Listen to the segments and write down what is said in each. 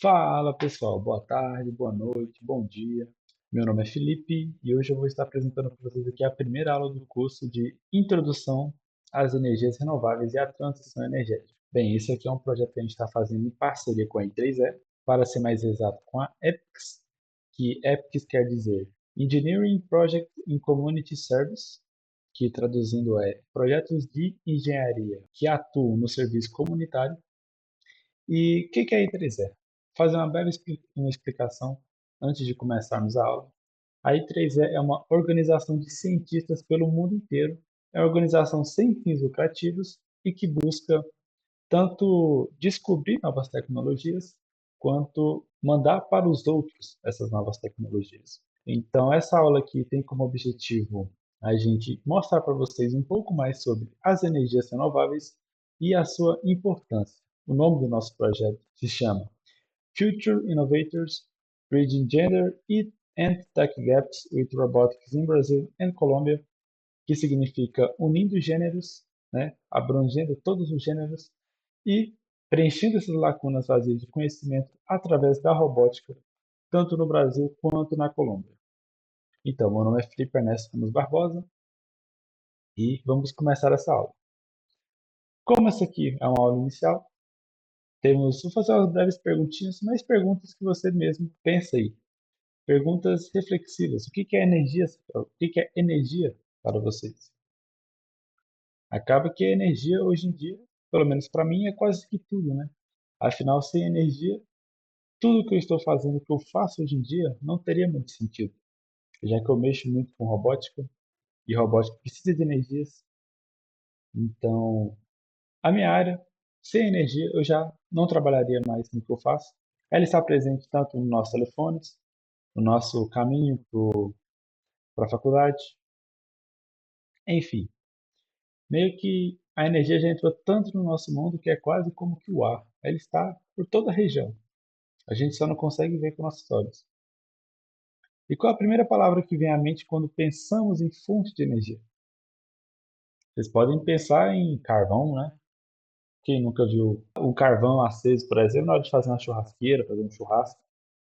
Fala pessoal, boa tarde, boa noite, bom dia. Meu nome é Felipe e hoje eu vou estar apresentando para vocês aqui a primeira aula do curso de Introdução às Energias Renováveis e à Transição Energética. Bem, esse aqui é um projeto que a gente está fazendo em parceria com a I3E, para ser mais exato, com a EPICS, que EPICS quer dizer Engineering Project in Community Service, que traduzindo é Projetos de Engenharia que atuam no serviço comunitário. E o que é I3E? Fazer uma breve uma explicação antes de começarmos a aula. A I3E é uma organização de cientistas pelo mundo inteiro, é uma organização sem fins lucrativos e que busca tanto descobrir novas tecnologias quanto mandar para os outros essas novas tecnologias. Então, essa aula aqui tem como objetivo a gente mostrar para vocês um pouco mais sobre as energias renováveis e a sua importância. O nome do nosso projeto se chama Future Innovators Bridging Gender and Tech Gaps with Robotics in Brazil and Colombia, que significa unindo gêneros, né, abrangendo todos os gêneros e preenchendo essas lacunas vazias de conhecimento através da robótica, tanto no Brasil quanto na Colômbia. Então, meu nome é Felipe Ernesto Ramos Barbosa e vamos começar essa aula. Como essa aqui é uma aula inicial, vou fazer umas breves perguntinhas, mas perguntas que você mesmo pensa aí. Perguntas reflexivas. O que é energia? O que é energia para vocês? Acaba que a energia hoje em dia, pelo menos para mim, é quase que tudo, né? Afinal, sem energia, tudo que eu estou fazendo, que eu faço hoje em dia, não teria muito sentido, já que eu mexo muito com robótica e robótica precisa de energias. Então, a minha área, sem energia, eu já não trabalharia mais no que eu faço. Ela está presente tanto nos nossos telefones, no nosso caminho para a faculdade, enfim. Meio que a energia já entrou tanto no nosso mundo que é quase como que o ar. Ela está por toda a região. A gente só não consegue ver com nossos olhos. E qual a primeira palavra que vem à mente quando pensamos em fonte de energia? Vocês podem pensar em carvão, né? Quem nunca viu o carvão aceso, por exemplo, na hora de fazer uma churrasqueira, fazer um churrasco?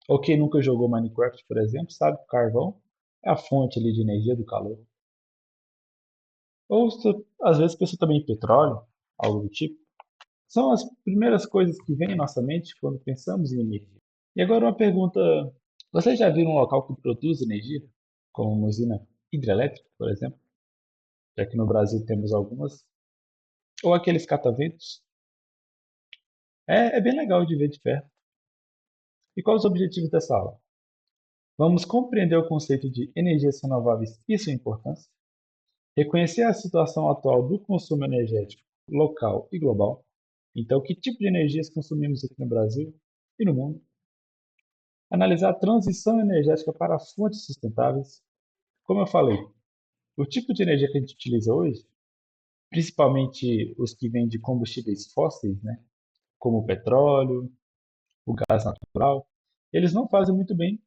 Ou quem nunca jogou Minecraft, por exemplo, sabe que o carvão é a fonte ali de energia do calor. Ou às vezes pensa também em petróleo, algo do tipo. São as primeiras coisas que vêm à nossa mente quando pensamos em energia. E agora uma pergunta: vocês já viram um local que produz energia, como uma usina hidrelétrica, por exemplo? Já que no Brasil temos algumas. Ou aqueles cataventos. É bem legal de ver de perto. E quais os objetivos dessa aula? Vamos compreender o conceito de energias renováveis e sua importância, reconhecer a situação atual do consumo energético local e global. Então, que tipo de energias consumimos aqui no Brasil e no mundo? Analisar a transição energética para fontes sustentáveis. Como eu falei, o tipo de energia que a gente utiliza hoje, principalmente os que vêm de combustíveis fósseis, né, como o petróleo, o gás natural, eles não fazem muito bem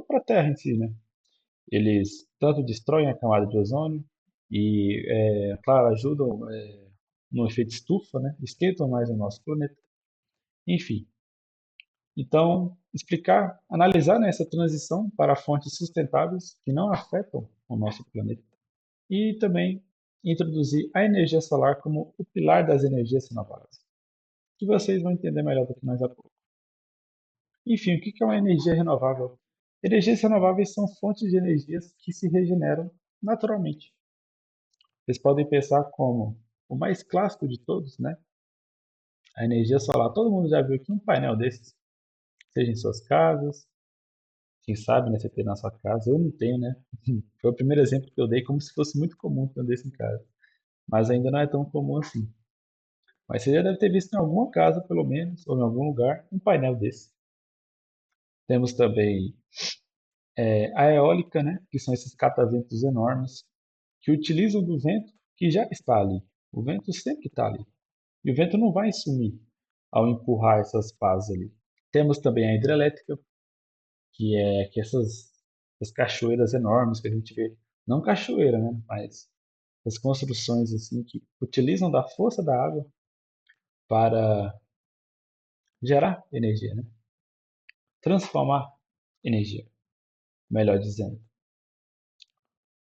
para a Terra em si, né? Eles tanto destroem a camada de ozônio e, claro, ajudam no efeito estufa, né? Esquentam mais o nosso planeta. Enfim, então, analisar, né, essa transição para fontes sustentáveis que não afetam o nosso planeta. E também introduzir a energia solar como o pilar das energias renováveis, que vocês vão entender melhor do que nós a pouco. Enfim, o que é uma energia renovável? Energias renováveis são fontes de energias que se regeneram naturalmente. Vocês podem pensar como o mais clássico de todos, né? A energia solar. Todo mundo já viu aqui um painel desses, seja em suas casas, quem sabe, né, você tem na sua casa. Eu não tenho, né? Foi o primeiro exemplo que eu dei, como se fosse muito comum ter um desse em casa. Mas ainda não é tão comum assim. Mas você já deve ter visto em alguma casa, pelo menos, ou em algum lugar, um painel desse. Temos também a eólica, né, que são esses cataventos enormes, que utilizam do vento que já está ali. O vento sempre está ali. E o vento não vai sumir ao empurrar essas pás ali. Temos também a hidrelétrica, que é essas cachoeiras enormes que a gente vê. Não cachoeira, né, mas as construções assim que utilizam da força da água para gerar energia, né? transformar energia, melhor dizendo.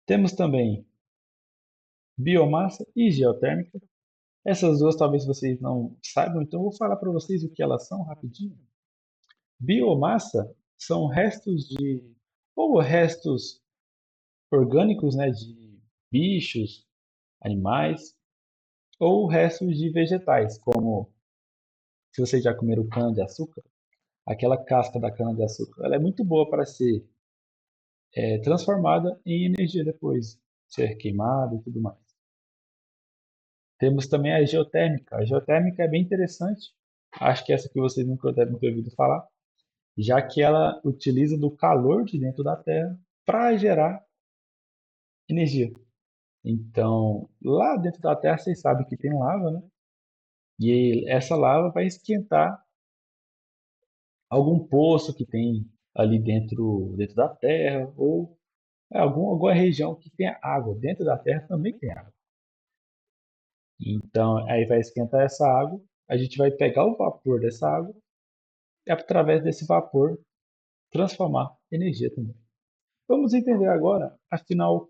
Temos também biomassa e geotérmica. Essas duas talvez vocês não saibam, então eu vou falar para vocês o que elas são rapidinho. Biomassa são restos ou restos orgânicos, né, de bichos, animais, ou restos de vegetais, como se vocês já comeram cana-de-açúcar, aquela casca da cana-de-açúcar, ela é muito boa para ser transformada em energia depois, ser queimada e tudo mais. Temos também a geotérmica. A geotérmica é bem interessante, acho que essa que vocês nunca devem ter ouvido falar, já que ela utiliza do calor de dentro da Terra para gerar energia. Então, lá dentro da Terra, vocês sabem que tem lava, né? E essa lava vai esquentar algum poço que tem ali dentro da Terra, ou alguma região que tenha água. Dentro da Terra também tem água. Então, aí vai esquentar essa água, a gente vai pegar o vapor dessa água e, através desse vapor, transformar energia também. Vamos entender agora, afinal,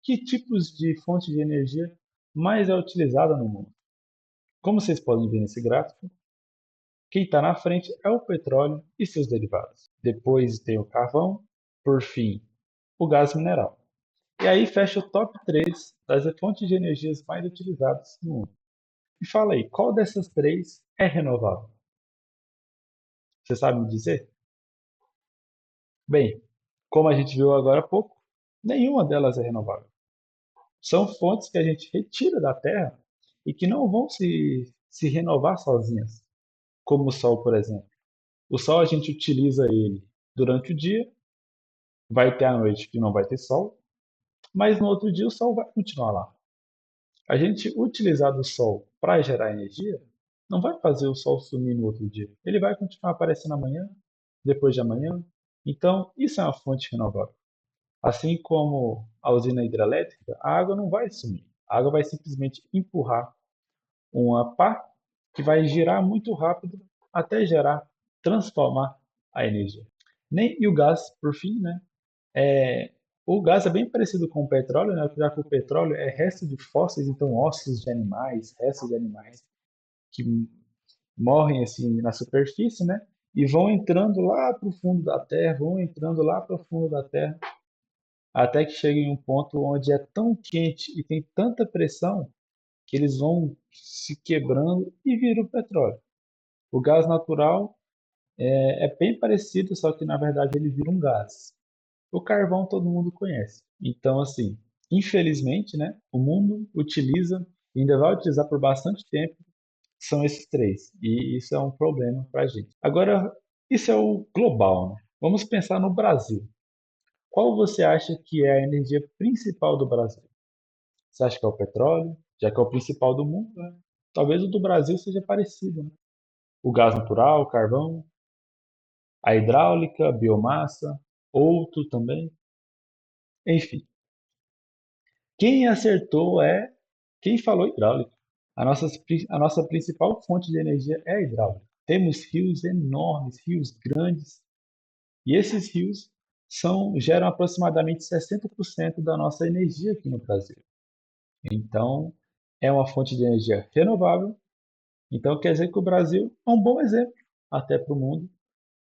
que tipos de fonte de energia mais é utilizada no mundo. Como vocês podem ver nesse gráfico, quem está na frente é o petróleo e seus derivados. Depois tem o carvão, por fim, o gás mineral. E aí fecha o top 3 das fontes de energias mais utilizadas no mundo. E fala aí, qual dessas três é renovável? Você sabe me dizer? Bem, como a gente viu agora há pouco, nenhuma delas é renovável. São fontes que a gente retira da Terra e que não vão se renovar sozinhas, como o Sol, por exemplo. O Sol a gente utiliza ele durante o dia, vai ter a noite que não vai ter Sol, mas no outro dia o Sol vai continuar lá. A gente utilizar do Sol para gerar energia não vai fazer o Sol sumir no outro dia. Ele vai continuar aparecendo amanhã, depois de amanhã. Então, isso é uma fonte renovável. Assim como a usina hidrelétrica, a água não vai sumir. A água vai simplesmente empurrar uma pá que vai girar muito rápido até gerar, transformar a energia. E o gás, por fim, né? É, o gás é bem parecido com o petróleo, né? Já que o petróleo é resto de fósseis, então ossos de animais, restos de animais que morrem assim na superfície, né? E vão entrando lá para o fundo da Terra, vão entrando lá para o fundo da Terra, até que chega em um ponto onde é tão quente e tem tanta pressão que eles vão se quebrando e viram petróleo. O gás natural é bem parecido, só que na verdade ele vira um gás. O carvão todo mundo conhece. Então, assim, infelizmente, né, o mundo utiliza e ainda vai utilizar por bastante tempo, são esses três. E isso é um problema para a gente. Agora, isso é o global, né? Vamos pensar no Brasil. Qual você acha que é a energia principal do Brasil? Você acha que é o petróleo? Já que é o principal do mundo, né? Talvez o do Brasil seja parecido, né? O gás natural, o carvão, a hidráulica, a biomassa, outro também. Enfim, quem acertou é quem falou hidráulica. A nossa principal fonte de energia é a hidráulica. Temos rios enormes, rios grandes, e esses rios geram aproximadamente 60% da nossa energia aqui no Brasil. Então, é uma fonte de energia renovável. Então, quer dizer que o Brasil é um bom exemplo, até para o mundo,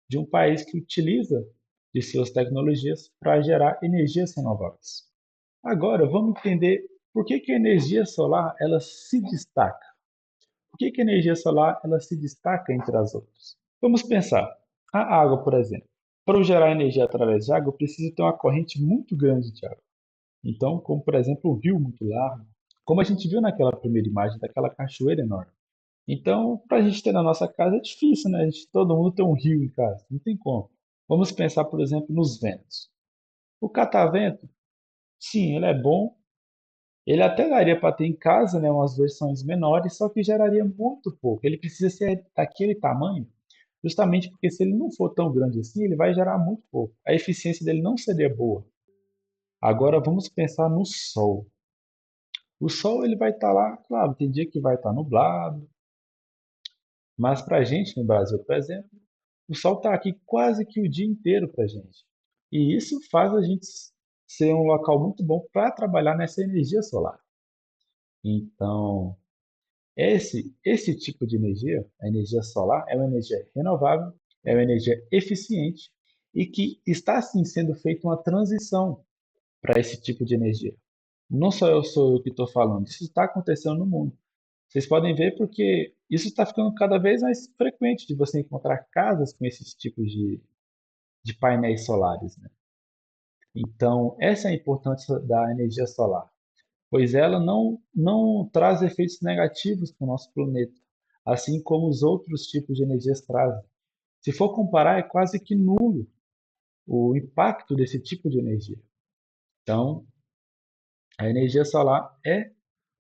de um país que utiliza de suas tecnologias para gerar energias renováveis. Agora, vamos entender por que a energia solar ela se destaca. Por que a energia solar ela se destaca entre as outras? Vamos pensar. A água, por exemplo. Para eu gerar energia através de água, eu preciso ter uma corrente muito grande de água. Então, como por exemplo, um rio muito largo, como a gente viu naquela primeira imagem daquela cachoeira enorme. Então, para a gente ter na nossa casa é difícil, né? Todo mundo tem um rio em casa, não tem como. Vamos pensar, por exemplo, nos ventos. O catavento, sim, ele é bom. Ele até daria para ter em casa, né, umas versões menores, só que geraria muito pouco. Ele precisa ser daquele tamanho, justamente porque se ele não for tão grande assim, ele vai gerar muito pouco. A eficiência dele não seria boa. Agora vamos pensar no sol. O sol ele vai estar lá, claro, tem dia que vai estar nublado, mas para a gente no Brasil, por exemplo, o sol está aqui quase que o dia inteiro para a gente. E isso faz a gente ser um local muito bom para trabalhar nessa energia solar. Então, esse tipo de energia, a energia solar, é uma energia renovável, é uma energia eficiente e que está sim sendo feita uma transição para esse tipo de energia. Não só sou eu que estou falando, isso está acontecendo no mundo. Vocês podem ver porque isso está ficando cada vez mais frequente de você encontrar casas com esses tipos de painéis solares, né? Então, essa é a importância da energia solar, pois ela não traz efeitos negativos para o nosso planeta, assim como os outros tipos de energias trazem. Se for comparar, é quase que nulo o impacto desse tipo de energia. Então, a energia solar é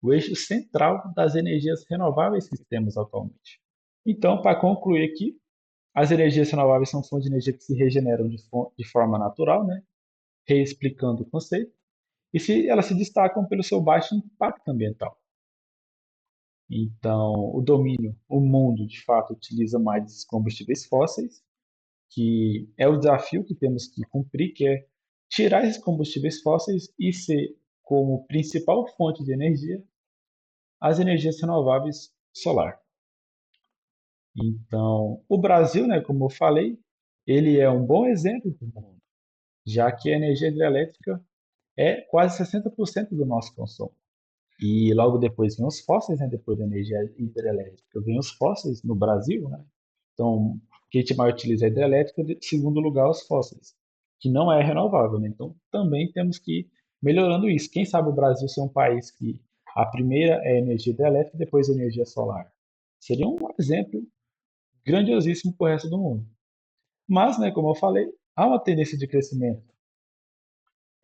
o eixo central das energias renováveis que temos atualmente. Então, para concluir aqui, as energias renováveis são fontes de energia que se regeneram de forma natural, né? Reexplicando o conceito, e elas se destacam pelo seu baixo impacto ambiental. Então, o mundo, de fato, utiliza mais esses combustíveis fósseis, que é o desafio que temos que cumprir, que é tirar esses combustíveis fósseis e ser como principal fonte de energia as energias renováveis solar. Então, o Brasil, né, como eu falei, ele é um bom exemplo para o mundo, já que a energia hidrelétrica é quase 60% do nosso consumo. E logo depois vem os fósseis, né? Depois da energia hidrelétrica, vem os fósseis no Brasil, né? Então, o que a gente mais utiliza é a hidrelétrica, em segundo lugar, os fósseis, que não é renovável, né? Então, também temos que ir melhorando isso. Quem sabe o Brasil ser um país que a primeira é a energia hidrelétrica e depois a energia solar. Seria um exemplo grandiosíssimo para o resto do mundo. Mas, né, como eu falei, há uma tendência de crescimento.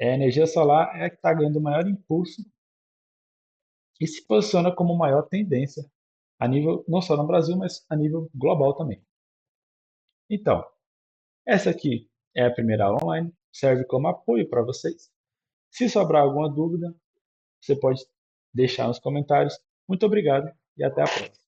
A energia solar é a que está ganhando maior impulso e se posiciona como maior tendência a nível não só no Brasil, mas a nível global também. Então, essa aqui é a primeira aula online, serve como apoio para vocês. Se sobrar alguma dúvida, você pode deixar nos comentários. Muito obrigado e até a próxima.